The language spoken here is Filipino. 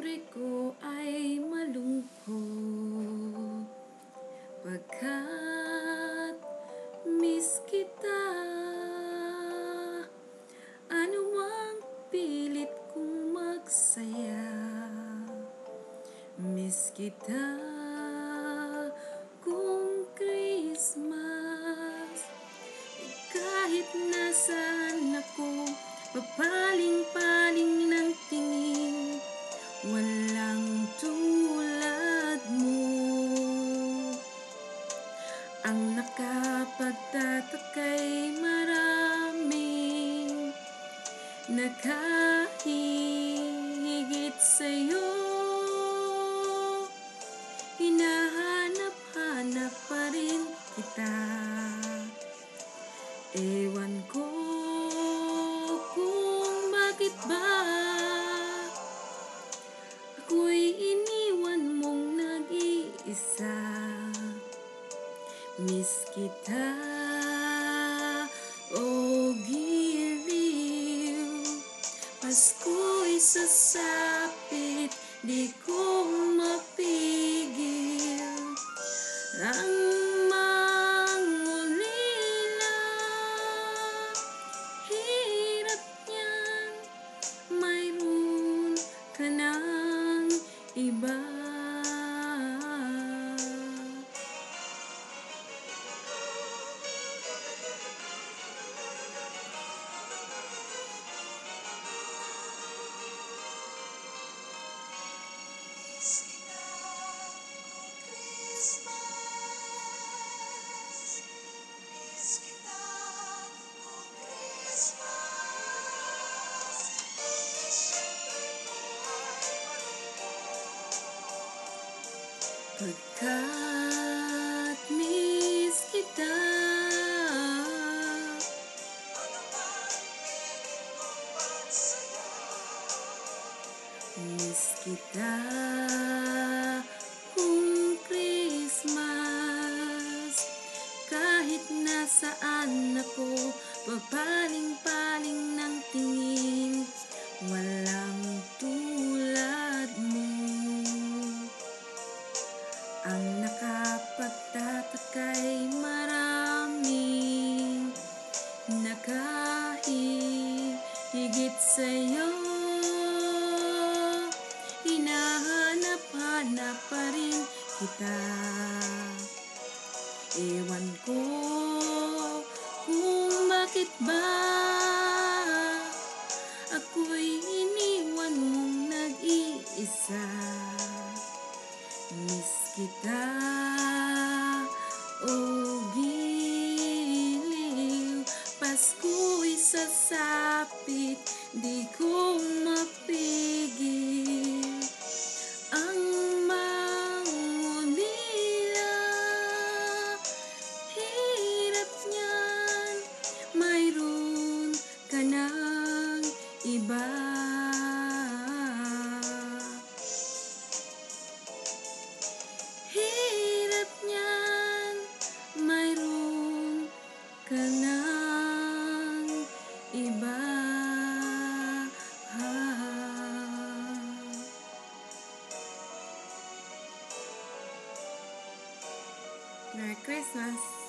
buhay ko ay malungkot pagkat miss kita. Anumang pilit kong magsaya, miss kita. Kung Christmas, kahit nasaan ako, papaling-paling ng tingin, walang tulad mo. Ang nakapagtataka'y maraming nakahigit sa'yo. Hinahanap-hanap pa rin kita. Ewan ko kung bakit ba ako'y iniwan mong nag-iisa. Miss kita, oh giliw. Pasko'y sasapit, di ko mapigil ang mangulila. Hirap niyan, mayroon ka ng iba. Pagkat miss kita, miss kita. Kung Christmas, kahit nasaan ako, papaling-paling ng tingin, walang tulad mo. Ang nakapagtataka'y maraming nakahigit sa'yo. Hinahanap-hanap pa rin kita. Ewan ko kung bakit ba ako'y iniwan mong nag-iisa. Miss kita, oh giliw. Pasko'y sasapit, di ko mapigil ang mangulila. Hirap niyan, mayroon ka ng iba. Hirap niyan, mayroon ka ng iba. Merry Christmas!